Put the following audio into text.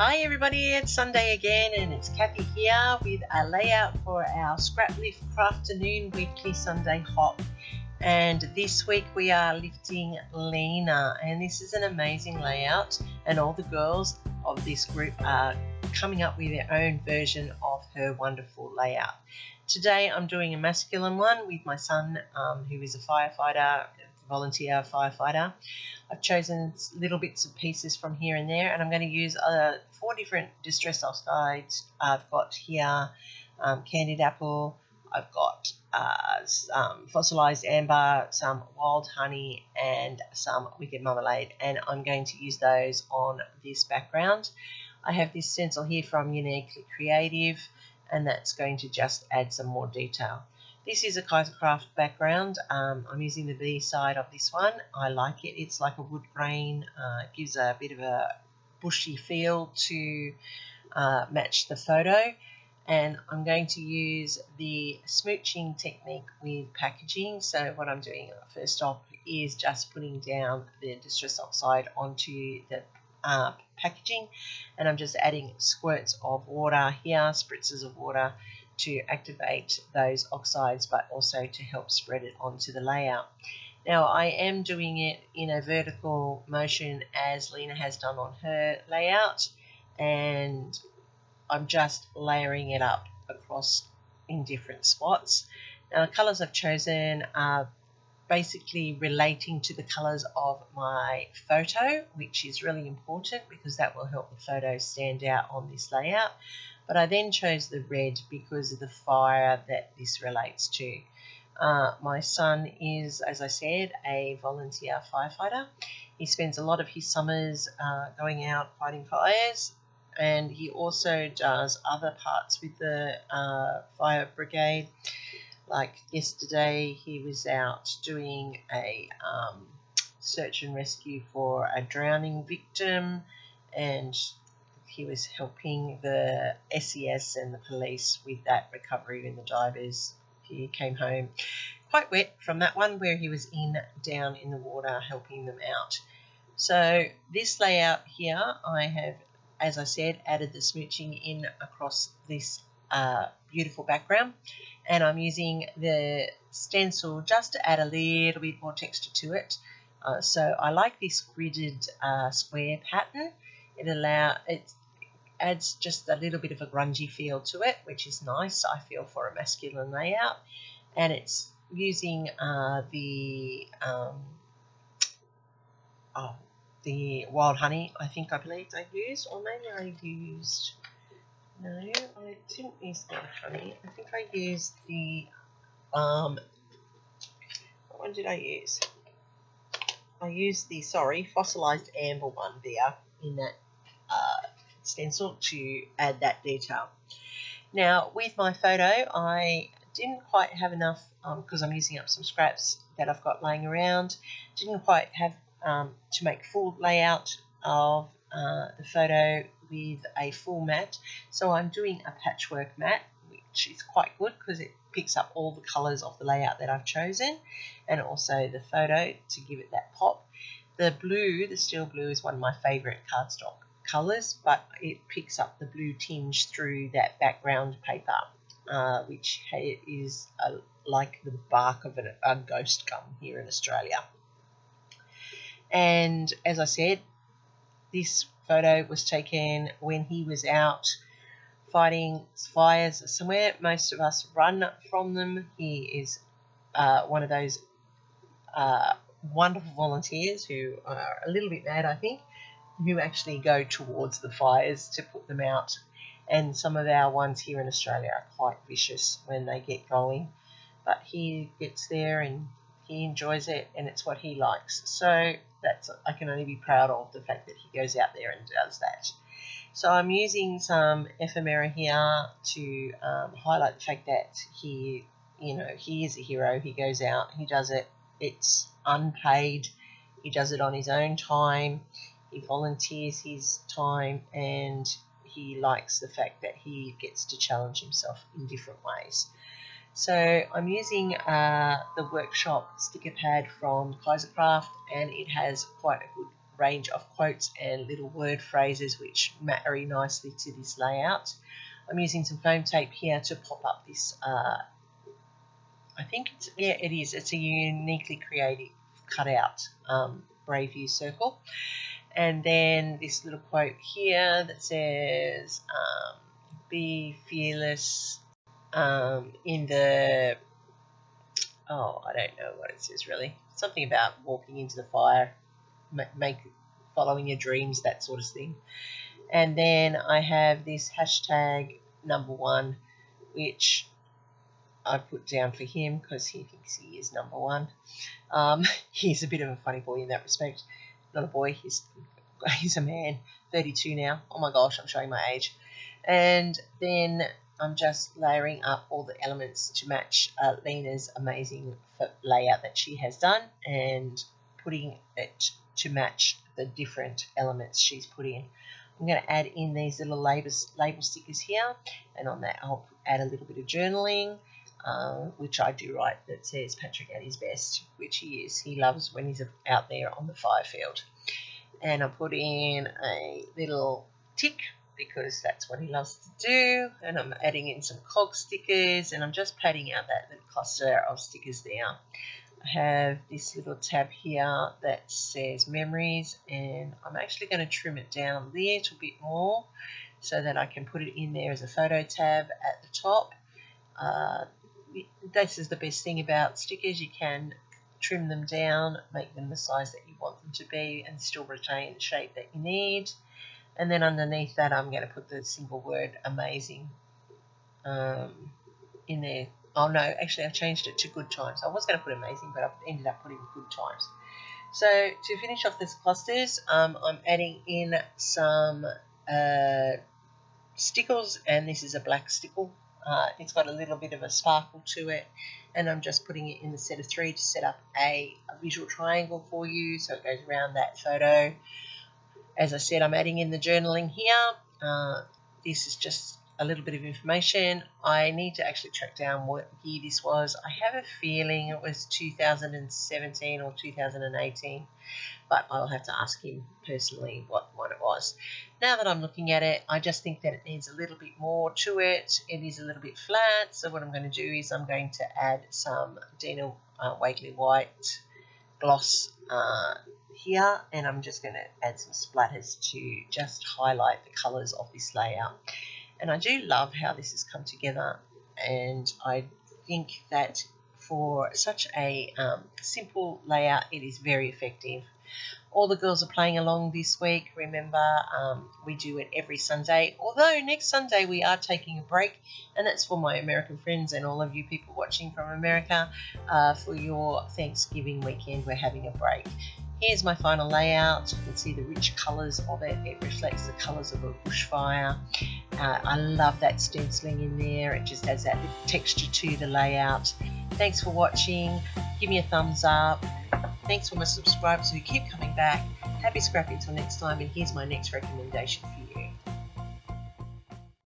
Hi everybody, it's Sunday again and it's Kathy here with a layout for our Scrapliftcrafternoon weekly Sunday hop. And this week we are lifting Lena, and this is an amazing layout, and all the girls of this group are coming up with their own version of her wonderful layout. Today I'm doing a masculine one with my son who is a firefighter, volunteer firefighter. I've chosen little bits and pieces from here and there, and I'm going to use 4 different distress oxides. I've got here candied apple, I've got some fossilized amber, some wild honey, and some wicked marmalade, and I'm going to use those on this background. I have this stencil here from Uniquely Creative, and that's going to just add some more detail. This is a Kaisercraft background. I'm using the B side of this one. I like it. It's like a wood grain. It gives a bit of a bushy feel to match the photo. And I'm going to use the smooching technique with packaging. So what I'm doing first off is just putting down the distress oxide onto the packaging, and I'm just adding squirts of water here, spritzes of water, to activate those oxides, but also to help spread it onto the layout. Now I am doing it in a vertical motion as Lena has done on her layout, and I'm just layering it up across in different spots. Now the colours I've chosen are basically relating to the colours of my photo, which is really important because that will help the photo stand out on this layout. But I then chose the red because of the fire that this relates to. My son is, as I said, a volunteer firefighter. He spends a lot of his summers going out fighting fires, and he also does other parts with the fire brigade. Like yesterday, he was out doing a search and rescue for a drowning victim, and he was helping the SES and the police with that recovery when the divers. He came home quite wet from that one where he was down in the water helping them out. So this layout here, I have, as I said, added the smooching in across this beautiful background, and I'm using the stencil just to add a little bit more texture to it. So I like this gridded square pattern. It adds just a little bit of a grungy feel to it, which is nice, I feel, for a masculine layout. And it's using the wild honey, I believe I used, or maybe I used, no, I didn't use the honey. I think I used the, what one did I use? I used the, fossilized amber one there in that stencil to add that detail. Now with my photo, I didn't quite have enough, because I'm using up some scraps that I've got laying around, didn't quite have to make full layout of the photo with a full mat, so I'm doing a patchwork mat, which is quite good because it picks up all the colours of the layout that I've chosen, and also the photo to give it that pop. The blue, the steel blue, is one of my favourite cardstock colours, but it picks up the blue tinge through that background paper, which is like the bark of a ghost gum here in Australia. And as I said, this photo was taken when he was out fighting fires somewhere. Most of us run from them. He is one of those wonderful volunteers who are a little bit mad, I think, who actually go towards the fires to put them out. And some of our ones here in Australia are quite vicious when they get going. But he gets there and he enjoys it, and it's what he likes. So I can only be proud of the fact that he goes out there and does that. So I'm using some ephemera here to highlight the fact that he is a hero. He goes out, he does it. It's unpaid. He does it on his own time. He volunteers his time, and he likes the fact that he gets to challenge himself in different ways. So I'm using the workshop sticker pad from Kaisercraft, and it has quite a good range of quotes and little word phrases which marry nicely to this layout. I'm using some foam tape here to pop up this, I think it's, yeah, it is. It's a uniquely creative cutout Brave You circle. And then this little quote here that says, be fearless in the, oh, I don't know what it says really. Something about walking into the fire, following your dreams, that sort of thing. And then I have this hashtag #1, which I put down for him because he thinks he is #1. He's a bit of a funny boy in that respect. Not a boy, he's a man, 32 now. Oh my gosh, I'm showing my age. And then I'm just layering up all the elements to match Lena's amazing layout that she has done, and putting it to match the different elements she's put in. I'm going to add in these little label stickers here, and on that I'll add a little bit of journaling, which I do write, that says Patrick at his best, which he is. He loves when he's out there on the fire field. And I put in a little tick because that's what he loves to do, and I'm adding in some cog stickers, and I'm just padding out that little cluster of stickers there. I have this little tab here that says memories, and I'm actually going to trim it down a little bit more so that I can put it in there as a photo tab at the top. This is the best thing about stickers. You can trim them down, make them the size that you want them to be, and still retain the shape that you need. And then underneath that I'm going to put the single word amazing in there. Oh no, actually I changed it to good times. I was going to put amazing, but I ended up putting good times. So to finish off these clusters, I'm adding in some stickles, and this is a black stickle. It's got a little bit of a sparkle to it, and I'm just putting it in the set of 3 to set up a visual triangle for you so it goes around that photo. As I said, I'm adding in the journaling here. This is just a little bit of information. I need to actually track down what year this was. I have a feeling it was 2017 or 2018, but I'll have to ask him personally what one it was. Now that I'm looking at it, I just think that it needs a little bit more to it. It is a little bit flat, so what I'm going to do is I'm going to add some Dina Wakley White gloss here, and I'm just going to add some splatters to just highlight the colours of this layout. And I do love how this has come together, and I think that for such a simple layout, it is very effective. All the girls are playing along this week. Remember, we do it every Sunday, although next Sunday we are taking a break, and that's for my American friends and all of you people watching from America. For your Thanksgiving weekend, we're having a break. Here's my final layout. You can see the rich colours of it. It reflects the colours of a bushfire. I love that stenciling in there. It just adds that texture to the layout. Thanks for watching. Give me a thumbs up. Thanks for my subscribers who keep coming back. Happy scrapping until next time, and here's my next recommendation for you.